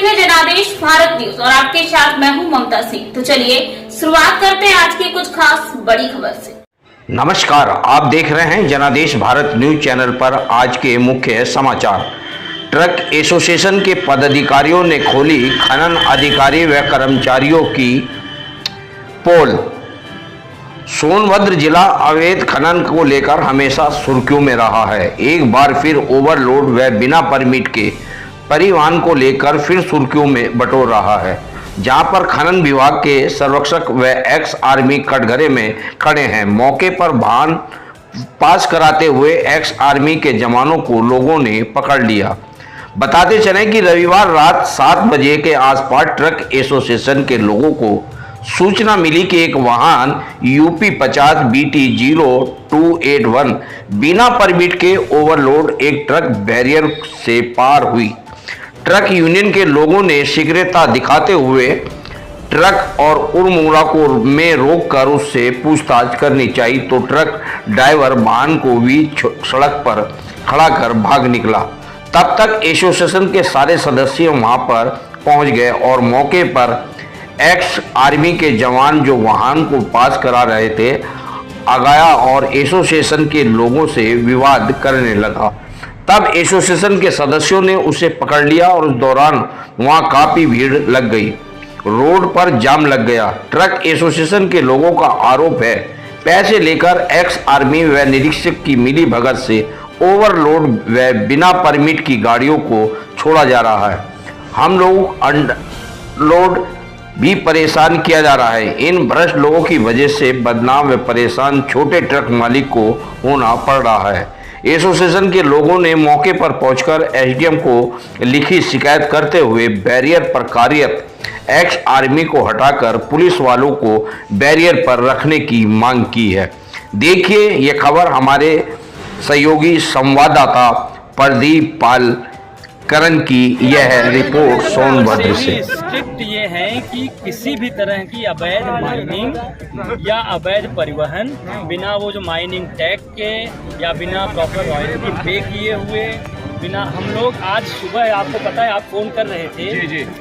हैं जनादेश भारत न्यूज और आपके साथ मैं हूं ममता सिंह। तो चलिए शुरुआत करते हैं आज की कुछ खास बड़ी खबर से। नमस्कार, आप देख रहे हैं जनादेश भारत न्यूज चैनल पर आज के मुख्य समाचार। ट्रक एसोसिएशन के पदाधिकारियों ने खोली खनन अधिकारी व कर्मचारियों की पोल। सोनभद्र जिला अवैध खनन को लेकर हमेशा सुर्खियों में रहा है। एक बार फिर ओवरलोड व बिना परमिट के परिवहन को लेकर फिर सुर्खियों में बटोर रहा है, जहां पर खनन विभाग के सर्वेक्षक व एक्स आर्मी कटघरे में खड़े हैं। मौके पर वाहन पास कराते हुए एक्स आर्मी के जवानों को लोगों ने पकड़ लिया। बताते चलें कि रविवार रात 7 बजे के आसपास ट्रक एसोसिएशन के लोगों को सूचना मिली कि एक वाहन यूपी 50 BT 0281 बिना परमिट के ओवरलोड एक ट्रक बैरियर से पार हुई। ट्रक यूनियन के लोगों ने शीघ्रता दिखाते हुए ट्रक और उड़मुड़ा को में रोककर उससे पूछताछ करनी चाहिए, तो ट्रक ड्राइवर वाहन को भी सड़क पर खड़ा कर भाग निकला। तब तक एसोसिएशन के सारे सदस्य वहां पर पहुंच गए और मौके पर एक्स आर्मी के जवान जो वाहन को पास करा रहे थे आ गया और एसोसिएशन के लोगों से विवाद करने लगा। तब एसोसिएशन के सदस्यों ने उसे पकड़ लिया और उस दौरान वहां काफी भीड़ लग गई, रोड पर जाम लग गया। ट्रक एसोसिएशन के लोगों का आरोप है पैसे लेकर एक्स आर्मी व निरीक्षक की मिली भगत से ओवरलोड व बिना परमिट की गाड़ियों को छोड़ा जा रहा है। हम लोग अनलोड भी परेशान किया जा रहा है। इन भ्रष्ट लोगों की वजह से बदनाम व परेशान छोटे ट्रक मालिक को होना पड़ रहा है। एसोसिएशन के लोगों ने मौके पर पहुंचकर एसडीएम को लिखी शिकायत करते हुए बैरियर पर कार्यरत एक्स आर्मी को हटाकर पुलिस वालों को बैरियर पर रखने की मांग की है। देखिए ये खबर हमारे सहयोगी संवाददाता प्रदीप पाल करण की यह रिपोर्ट सोनभद्र से। स्ट्रिक्ट ये है कि किसी भी तरह की अवैध माइनिंग या अवैध परिवहन बिना वो जो माइनिंग टैग के या बिना प्रॉपर रॉयल्टी पे किए हुए बिना हम लोग आज सुबह आपको पता है आप फ़ोन कर रहे थे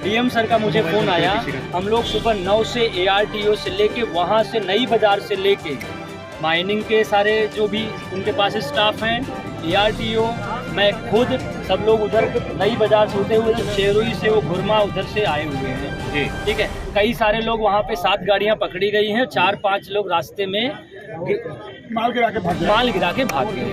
डीएम सर का मुझे फ़ोन आया। हम लोग सुबह 9 से ARTO से लेके वहाँ से नई बाज़ार से लेके माइनिंग के सारे जो भी उनके पास स्टाफ हैं ARTO मैं खुद सब लोग उधर नई बाजार से होते हुए शेरुई से वो घुरमा उधर से आए हुए हैं। ठीक है, कई सारे लोग वहाँ पे 7 गाड़ियाँ पकड़ी गई हैं, 4-5 लोग रास्ते में माल गिरा के भाग गए।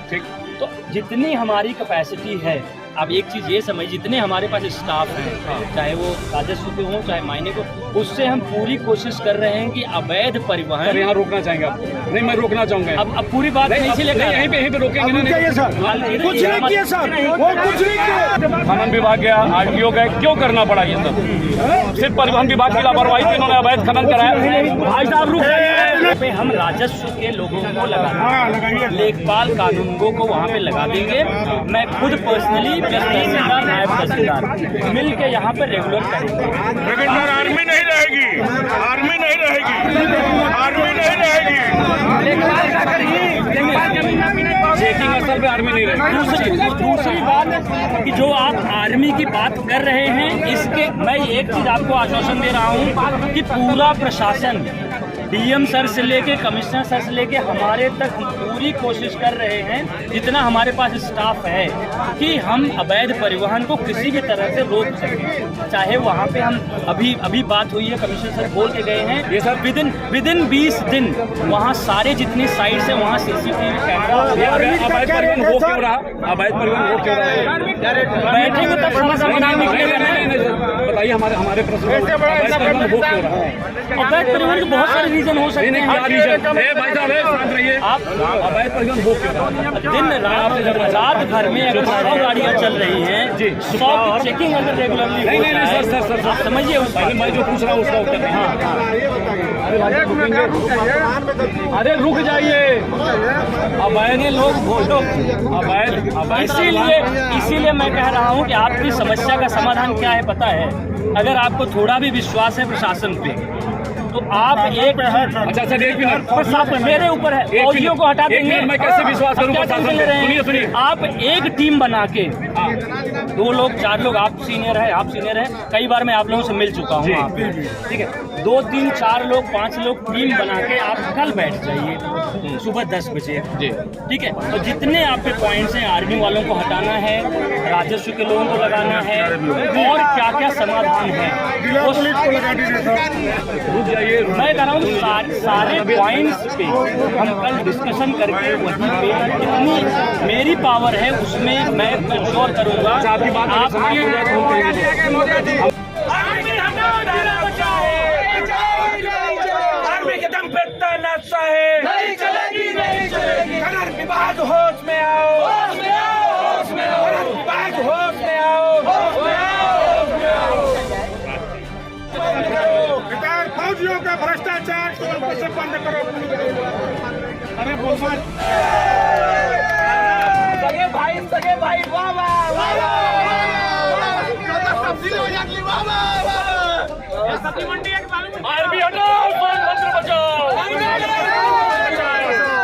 ठीक, तो जितनी हमारी कैपेसिटी है, अब एक चीज़ ये समझ, जितने हमारे पास स्टाफ हैं चाहे वो राजस्व के हों चाहे मायने को, उससे हम पूरी कोशिश कर रहे हैं कि अवैध परिवहन यहाँ रोकना चाहेंगे आप। नहीं, मैं रोकना चाहूँगा। अब पूरी बात नहीं चलेगा, यहीं पे रोकेंगे नहीं सर, कुछ नहीं किया सर, वो कुछ नहीं किया। खनन विभाग गया, RTO गए, क्यों करना पड़ा ये सब? सिर्फ परिवहन विभाग की लापरवाही से इन्होंने अवैध खनन कराया। हम राजस्व के लोगों को लगा, लेखपाल कानूनगो को वहाँ पे लगा देंगे। मैं खुद पर्सनली तहसीलदार नायब तहसीलदार मिल के यहाँ पे रेगुलर करेंगे। लेकिन सर आर्मी नहीं रहेगी, आर्मी नहीं रहेगी, आर्मी नहीं रहेगी। चेकिंग असल पे आर्मी नहीं रहेगी। दूसरी बात कि जो आप आर्मी की बात कर रहे हैं, इसके मैं एक चीज आपको आश्वासन दे रहा हूँ कि पूरा प्रशासन डीएम सर से लेके कमिश्नर सर से लेके हमारे तक हम पूरी कोशिश कर रहे हैं, जितना हमारे पास स्टाफ है, कि हम अवैध परिवहन को किसी भी तरह से रोक सकें। चाहे वहाँ पे हम अभी बात हुई है, कमिश्नर सर बोल के गए हैं ये सर विदिन 20 दिन वहाँ सारे जितनी साइट्स हैं वहाँ CCTV कैमरा। अवैध परिवहन हो क्यों रहा? अवैध परिवहन हो क्यों रहा? बैठेंगे तब समझ निकलेगा। बताइए हमारे प्रश्न हो क्यों रहा? अवैध परिवहन के बहुत सारे रीजन हो सकते हैं। आप अवैध परिवहन हो क्यों? दिन रात भर में अगर 100 गाड़ियाँ चल रही हैं, 100 की चेकिंग अगर रेगुलरली हो जाए, सर आप समझिए उस मैं जो पूछ रहा हूँ उसका उत्तर अरे रुक जाइए, अवैध लोग वोटो इसीलिए मैं कह रहा हूँ कि आपकी समस्या का समाधान क्या है पता है? अगर आपको थोड़ा भी विश्वास है प्रशासन पे, तो आप एक अच्छा सर, एक मिनट बस आप मेरे ऊपर है, फौजियों को हटा देंगे। मैं कैसे विश्वास करूं? क्या टेंशन ले रहे हैं? आप एक टीम बना के 2 लोग 4 लोग, आप सीनियर है, कई बार मैं आप लोगों से मिल चुका हूँ, ठीक है। 2 3 4 लोग 5 लोग टीम बना के आप कल बैठ जाइए सुबह 10 बजे, ठीक है। तो जितने आप पे पॉइंट्स हैं, आर्मी वालों को हटाना है, राजस्व के लोगों को लगाना है, और क्या क्या समाधान है मैं कह रहा हूँ सारे पॉइंट्स पे हम कल डिस्कशन करके वहीं पे जितनी मेरी पावर है उसमें मैं इंश्योर करूंगा आप आर्मी के दम पे तैनात साहेब नहीं चलेगी खनन विभाग होश में आओ, खनन विभाग होश में आओ। फौजियों का भ्रष्टाचार से बंद करो। अरे सगे भाई वाह वाह आर्मी हटाओ, सोनभद्र बचाओ,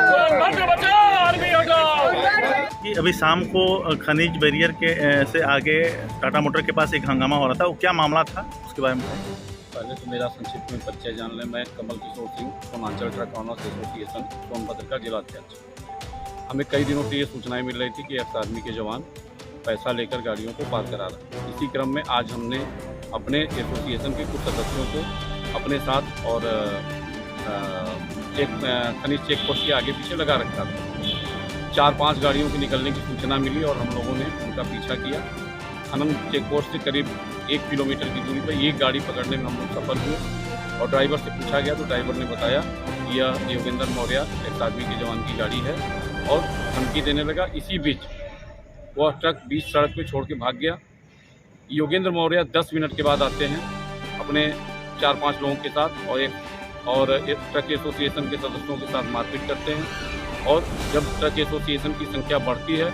सोनभद्र बचाओ, आर्मी हटाओ। कि अभी शाम को खनिज बैरियर के से आगे टाटा मोटर के पास एक हंगामा हो रहा था, वो क्या मामला था उसके बारे में? पहले तो मेरा संक्षिप्त में परिचय जान लें। मैं Kamal Kishore Singh, Purvanchal truck owners association Sonbhadra का जिलाध्यक्ष। हमें कई दिनों से ये सूचनाएं मिल रही थी कि एक्स आर्मी के जवान पैसा लेकर गाड़ियों को पार करा रहे हैं। इसी क्रम में आज हमने अपने एसोसिएशन के कुछ सदस्यों को अपने साथ और खनिज चेक पोस्ट के आगे पीछे लगा रखा था। 4-5 गाड़ियों के निकलने की सूचना मिली और हम लोगों ने उनका पीछा किया। खनन चेक पोस्ट से करीब 1 किलोमीटर की दूरी पर एक गाड़ी पकड़ने में हम लोग सफल हुए और ड्राइवर से पूछा गया तो ड्राइवर ने बताया कि यह योगेंद्र मौर्य एक्स आर्मी के जवान की गाड़ी है और धमकी देने लगा। इसी बीच वह ट्रक बीच सड़क पे छोड़ के भाग गया। योगेंद्र मौर्य 10 मिनट के बाद आते हैं अपने 4-5 लोगों के साथ और एक ट्रक एसोसिएशन के सदस्यों के साथ मारपीट करते हैं और जब ट्रक एसोसिएशन की संख्या बढ़ती है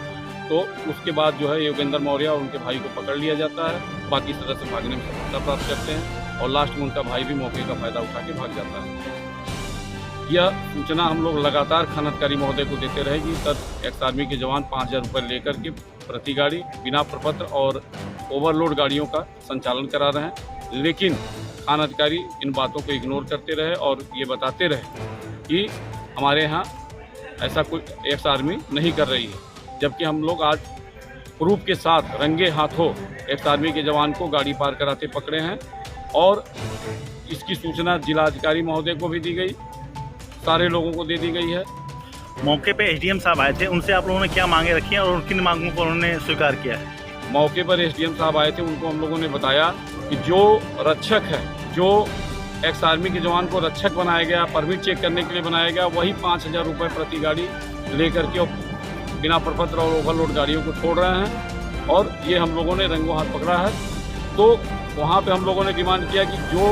तो उसके बाद जो है योगेंद्र मौर्य और उनके भाई को पकड़ लिया जाता है। बाकी सदस्य भागने में सफलता प्राप्त करते हैं और लास्ट में उनका भाई भी मौके का फायदा उठा के भाग जाता है। यह सूचना हम लोग लगातार खननकारी महोदय को देते रहे कि सर एक्स आर्मी के जवान 5,000 रुपये लेकर के प्रति गाड़ी बिना प्रपत्र और ओवरलोड गाड़ियों का संचालन करा रहे हैं, लेकिन खान अधिकारी इन बातों को इग्नोर करते रहे और ये बताते रहे कि हमारे यहाँ ऐसा कोई एक्स आर्मी नहीं कर रही है। जबकि हम लोग आज प्रूफ के साथ रंगे हाथों एक्स आर्मी के जवान को गाड़ी पार कराते पकड़े हैं और इसकी सूचना जिलाधिकारी महोदय को भी दी गई, सारे लोगों को दे दी गई है। मौके पे एसडीएम साहब आए थे, उनसे आप लोगों ने क्या मांगे रखी हैं और किन मांगों को उन्होंने स्वीकार किया है? मौके पर एसडीएम साहब आए थे, उनको हम लोगों ने बताया कि जो रक्षक है, जो एक्स आर्मी के जवान को रक्षक बनाया गया, परमिट चेक करने के लिए बनाया गया, वही 5,000 रुपये प्रति गाड़ी लेकर के बिना प्रपत्र और ओवरलोड गाड़ियों को छोड़ रहे हैं और ये हम लोगों ने रंगों हाथ पकड़ा है। तो वहाँ पे हम लोगों ने डिमांड किया कि जो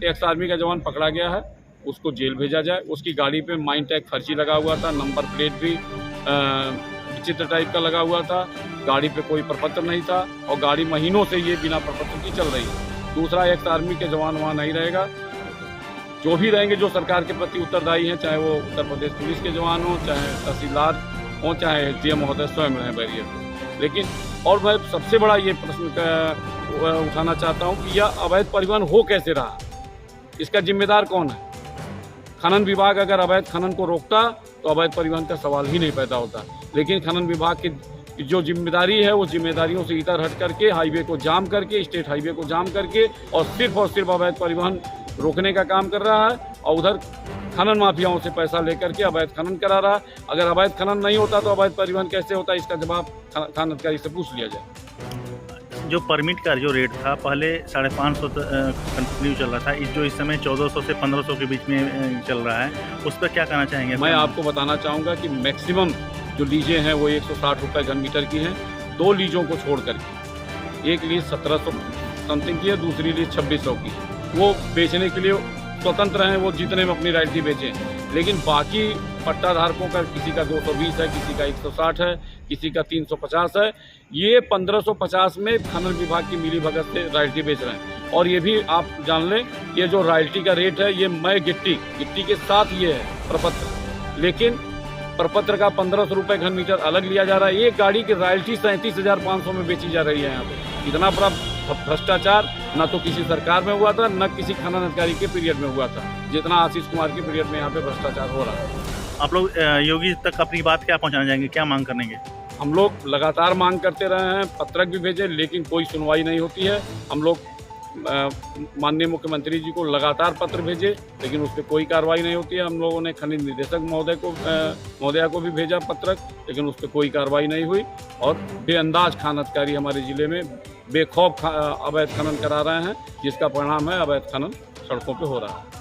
एक्स आर्मी का जवान पकड़ा गया है उसको जेल भेजा जाए। उसकी गाड़ी पे माइन टैग फर्जी लगा हुआ था, नंबर प्लेट भी विचित्र टाइप का लगा हुआ था, गाड़ी पे कोई प्रपत्र नहीं था और गाड़ी महीनों से ये बिना प्रपत्र की चल रही है। दूसरा, एक्स आर्मी के जवान वहाँ नहीं रहेगा, जो भी रहेंगे जो सरकार के प्रति उत्तरदायी हैं, चाहे वो उत्तर प्रदेश पुलिस के जवान हों, चाहे तहसीलदार हों, चाहे एसडीएम महोदय स्वयं रहें बैरियर पर। लेकिन और मैं सबसे बड़ा ये प्रश्न उठाना चाहता हूँ कि यह अवैध परिवहन हो कैसे रहा, इसका जिम्मेदार कौन है? खनन विभाग अगर अवैध खनन को रोकता तो अवैध परिवहन का सवाल ही नहीं पैदा होता। लेकिन खनन विभाग की जो जिम्मेदारी है वो जिम्मेदारियों से इधर हट करके हाईवे को जाम करके, स्टेट हाईवे को जाम करके और सिर्फ अवैध परिवहन रोकने का काम कर रहा है और उधर खनन माफियाओं से पैसा लेकर के अवैध खनन करा रहा है। अगर अवैध खनन नहीं होता तो अवैध परिवहन कैसे होता, इसका जवाब खान अधिकारी से पूछ लिया जाए। जो परमिट का जो रेट था पहले 550 कंटिन्यू चल रहा था, जो इस समय 1400 से 1500 के बीच में चल रहा है, उस पर क्या कहना चाहेंगे? मैं आपको बताना चाहूँगा कि मैक्सिमम जो लीजें हैं वो 160 रुपये घन मीटर की हैं, 2 लीजों को छोड़ करके। एक लीज 1700 समथिंग की है, दूसरी लीज 2600 की है। वो बेचने के लिए स्वतंत्र हैं, वो जितने में अपनी राइल्टी बेचें। लेकिन बाकी पट्टा धारकों का किसी का 220 है, किसी का 160 है, किसी का 350 है। ये 1550 में खनन विभाग की मिली भगत से राइल्टी बेच रहे हैं। और ये भी आप जान लें, ये जो रॉयल्टी का रेट है ये मय गिट्टी के साथ ये है प्रपत्र, लेकिन प्रपत्र का 1500 रुपये घन मीटर अलग लिया जा रहा है। एक गाड़ी की रॉयल्टी 37,500 में बेची जा रही है यहाँ पे। इतना बड़ा भ्रष्टाचार न तो किसी सरकार में हुआ था, न किसी खनन अधिकारी के पीरियड में हुआ था, जितना आशीष कुमार के पीरियड में यहाँ पे भ्रष्टाचार हो रहा है। आप लोग योगी तक अपनी बात क्या पहुंचाना चाहेंगे, क्या मांग करेंगे? हम लोग लगातार मांग करते रहे हैं, पत्रक भी भेजे, लेकिन कोई सुनवाई नहीं होती है। हम लोग माननीय मुख्यमंत्री जी को लगातार पत्र भेजे, लेकिन उस पर कोई कार्रवाई नहीं होती है। हम लोगों ने खनिज निदेशक महोदया को भी भेजा पत्रक, लेकिन उस पर कोई कार्रवाई नहीं हुई। और बेअंदाज खान अधिकारी हमारे जिले में बेखौफ अवैध खनन करा रहे हैं, जिसका परिणाम है अवैध खनन सड़कों पे हो रहा है।